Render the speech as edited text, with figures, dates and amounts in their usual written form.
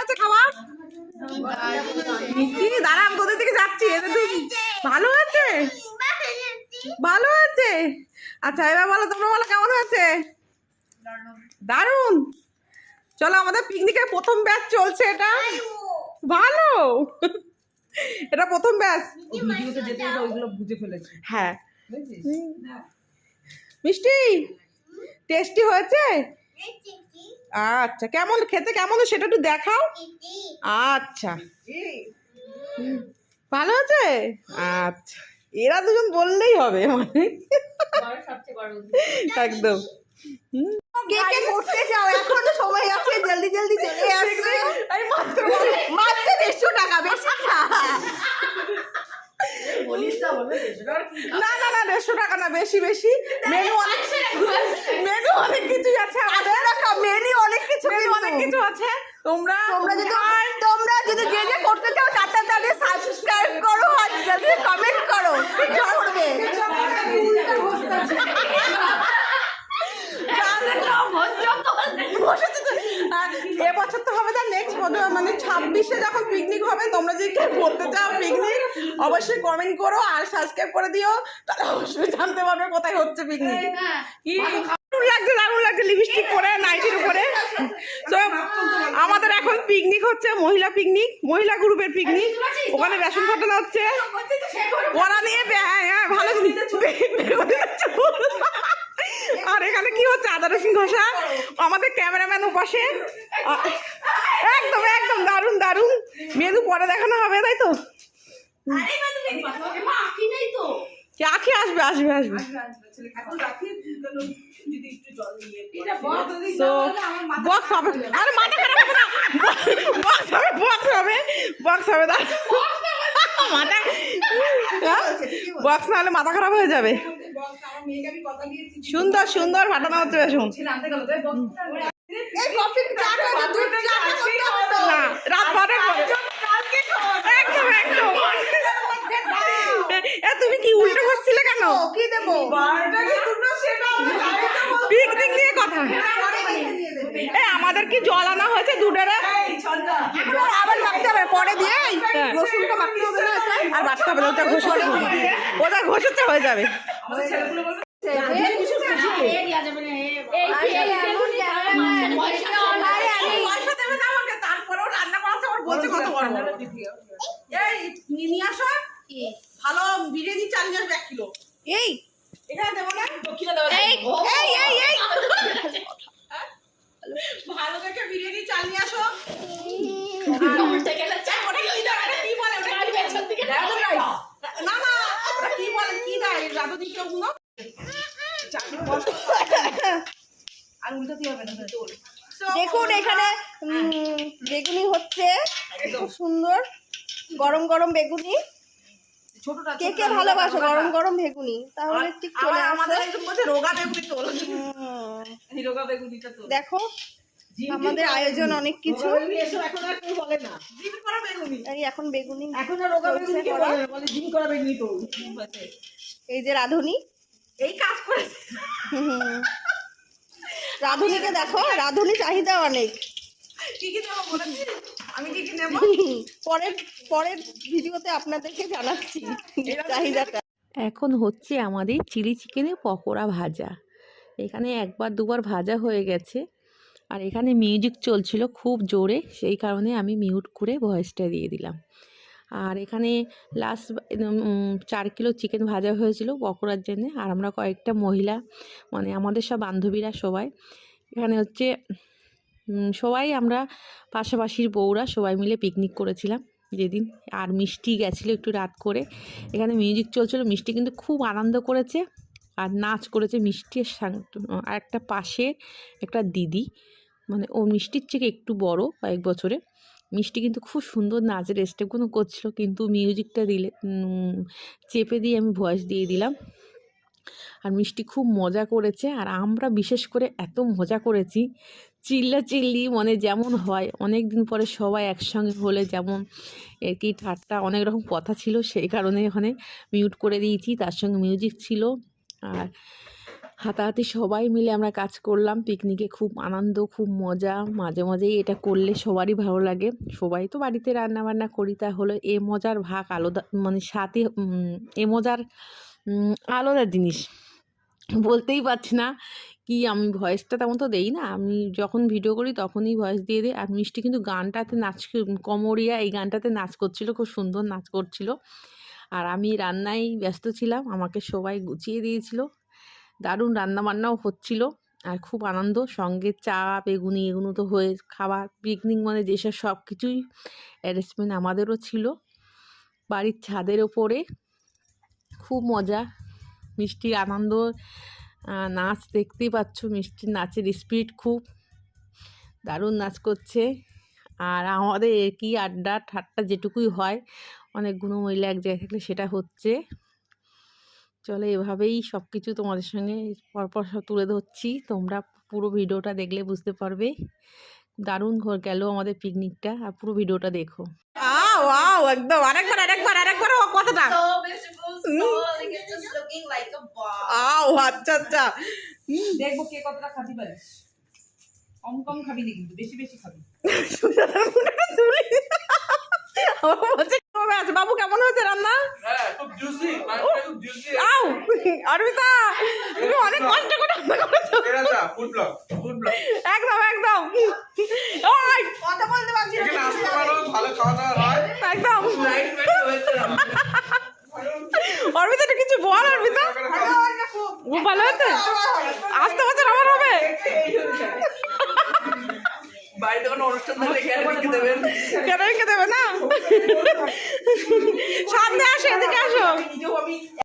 হচ্ছে খাবার? মিষ্টি দাঁড়া, আমি তোদের দিকে যাচ্ছি। ভালো আছে, ভালো আছে। আচ্ছা এবার বলো, তোমরা বলো কেমন হয়েছে? দারুণ। চলো, আমাদের পিকনিকের প্রথম ব্যাচ চলছে। এটা ভালো, এটা প্রথম ব্যাচ। ভিডিওতে যেতে যেতে ওইগুলো বুঝে ফেলেছি। হ্যাঁ মিষ্টি টেস্টি হয়েছে। আচ্ছা কেমন খেতে, কেমন সেটা একটু দেখাও। আচ্ছা ভালো আছে। আচ্ছা এরা দুজন বললেই হবে, মানে একদম। কে কে করতে যাও, এখন সময় আছে, জলদি জলদি চলে আসবে। মাত্র 150 টাকা, বেশি না। না না না 150 টাকা না, বেশি বেশি। মেনু অনেক কিছুই আছে আমাদের। মেনু অনেক কিছু, অনেক কিছু আছে। তোমরা যদি যে যে করতে চাও তাড়াতাড়ি সাবস্ক্রাইব করো আর জলদি কমেন্ট করো, ঠিক করবে। এবছর তো হবে, তার নেক্সট মানে 26-এ যখন পিকনিক হবে, তোমরা যদি কেউ করতে চাও পিকনিক, অবশ্যই কমেন্ট করো আর সাবস্ক্রাইব করে দিও, তাহলে অবশ্যই জানতে পারবে কোথায় হচ্ছে পিকনিক। কি দারুণ লাগছে লিপস্টিক পরে, নাইটির উপরে। তো আমাদের এখন পিকনিক হচ্ছে, মহিলা পিকনিক, মহিলা গ্রুপের পিকনিক। ওখানে বেসন ফাটানো হচ্ছে, ওরা নিয়ে ভালো। আর এখানে কি হচ্ছে, আদা রসুন ঘষা। আমাদের ক্যামেরাম্যান পাশে। একদম একদম দারুণ দারুণ। মেনু পরে দেখানো হবে, তাই তো? আখি আসবে আসবে আসবে। বক্স হবে, আরে মাথা খারাপ হবে না, বক্স হবে বক্স হবে বক্স হবে। মাথা বক্স না হলে মাথা খারাপ হয়ে যাবে। সুন্দর সুন্দর ফাটানো হচ্ছে বেসন। একদম একদম। তুমি কি উল্টো বসছিলে কেন? কি দেবো? পিকনিক নিয়ে কথা। আমাদের কি জল আনা হয়েছে দুটারে? আবার মাখতে হবে পরে দিয়ে, রসুনটা মাখতে হবে না, আর বাটতে হবে, ওটা ঘষে ওটা ঘষেতে হয়ে যাবে। তারপরেও রান্না করা আমার বলছে কত বড় নিয়ে আসো। ভালো বিরিয়ানি চাল নিয়ে আসবে 1 কিলো। এই এখানে দেবো না, ভালো দেখে বিরিয়ানি চাল নিয়ে আসো। না না ওটা কি বলে, কি দেয় রাধুনিকে ওগুলো? আর উল্টাতে হবে না। দেখুন এখানে বেগুনি হচ্ছে, খুব সুন্দর গরম গরম বেগুনি। কে কে ভালোবাসো গরম গরম বেগুনি? তাহলে ঠিক চলে আসো। রোগা বেগুনি তোল। দেখো আমাদের আয়োজন অনেক কিছু। এই এখন বেগুনি, এই যে রাধুনি এই কাজ করেছে। রাধুনিকে দেখো, রাধুনি চাহিদা অনেক। কি কি দেবো বলেছি, আমি কি কি নেব পরের ভিডিওতে আপনাদেরকে জানাচ্ছি চাহিদাটা। এখন হচ্ছে আমাদের চিলি চিকেনের পকোড়া ভাজা। এখানে একবার দুবার ভাজা হয়ে গেছে, আর এখানে মিউজিক চলছিল খুব জোরে, সেই কারণে আমি মিউট করে ভয়েসটা দিয়ে দিলাম। আর এখানে লাস্ট 4 কিলো চিকেন ভাজা হয়েছিল পকোড়ার জন্য। আর আমরা কয়েকটা মহিলা, মানে আমাদের সব বান্ধবীরা সবাই এখানে হচ্ছে, সবাই আমরা পাশাপাশির বউরা সবাই মিলে পিকনিক করেছিলাম যেদিন। আর মিষ্টি গেছিলো একটু রাত করে। এখানে মিউজিক চলছিল, মিষ্টি কিন্তু খুব আনন্দ করেছে আর নাচ করেছে। মিষ্টির আর একটা পাশে একটা দিদি, মানে ও মিষ্টির থেকে একটু বড় কয়েক বছরে। মিষ্টি কিন্তু খুব সুন্দর নাচের স্টেপগুলো করছিল, কিন্তু মিউজিকটা দিলে চেপে দিয়ে আমি ভয়েস দিয়ে দিলাম। আর মিষ্টি খুব মজা করেছে, আর আমরা বিশেষ করে এত মজা করেছি, চিল্লাচিল্লি মানে যেমন হয় অনেক দিন পরে সবাই একসঙ্গে হলে যেমন কি ঠাট্টা অনেক রকম কথা ছিল, সেই কারণে ওখানে মিউট করে দিয়েছি। তার সঙ্গে মিউজিক ছিল। আর হাতাহাতি সবাই মিলে আমরা কাজ করলাম। পিকনিকে খুব আনন্দ, খুব মজা। মাঝে মাঝেই এটা করলে সবারই ভালো লাগে। সবাই তো বাড়িতে রান্না বান্না করি, তাহলে এ মজার ভাগ আলাদা, মানে সাথে এ মজার আলাদা জিনিস বলতেই পারছি না কি। আমি ভয়েসটা তেমন তো দেই না, আমি যখন ভিডিও করি তখনই ভয়েস দিয়ে দিই। আর মিষ্টি কিন্তু গানটাতে নাচ, কমরিয়া এই গানটাতে নাচ করছিল, খুব সুন্দর নাচ করছিল। আর আমি রান্নায় ব্যস্ত ছিলাম, আমাকে সবাই গুছিয়ে দিয়েছিল। দারুণ রান্নাবান্নাও হচ্ছিল আর খুব আনন্দ। সঙ্গে চা, বেগুনি এগুলো তো হয়ে খাবার। পিকনিক মানে যেসব সব কিছুই অ্যারেঞ্জমেন্ট আমাদেরও ছিল বাড়ির ছাদের ওপরে। খুব মজা, মিষ্টির আনন্দ, নাচ দেখতেই পাচ্ছ। মিষ্টির নাচের স্পিড খুব দারুণ নাচ করছে। আর আমাদের একই আড্ডা ঠাট্টা যেটুকুই হয়, অনেকগুলো মহিলা এক জায়গায় থাকলে সেটা হচ্ছে। চলো এভাবেই সব কিছু তোমাদের সঙ্গে পরপর সব তুলে ধরছি, তোমরা পুরো ভিডিওটা দেখলে বুঝতে পারবে। দারুণ গেল আমাদের পিকনিকটা, আর পুরো ভিডিওটা দেখো। ওয়াও, একদম আরেকবার ও কথাটা। So beautiful, so like it's just looking like a bar. আচ্ছা আচ্ছা। দেখবো কে কতটা খাবি পারিস। কম কম খাবি না কিন্তু, বেশি বেশি খাবি। আছে বাবু, কেমন হয়েছে রান্না? খুব জুসি, খুব জুসি। আও অর্পিতা, তুমি অনেক কষ্ট করে রান্না করেছো। এরাটা ফুড ব্লগ, একদম একদম। ওই কথা বলতে পারছি না। এখানে আসতে পারো, ভালো খাওয়া দাওয়া হয়। একদম। লাইট ওয়েট হয়েছে। অর্পিতা একটু কিছু বল। অর্পিতা খুব ভালো হয়েছে, আসতে বছর আমার হবে। বাড়িতে কোনো অনুষ্ঠান থাকলে ক্যাটারিং দেবেন। কেন রেখে দেবে না? সামনে আসো, এদিকে আসো।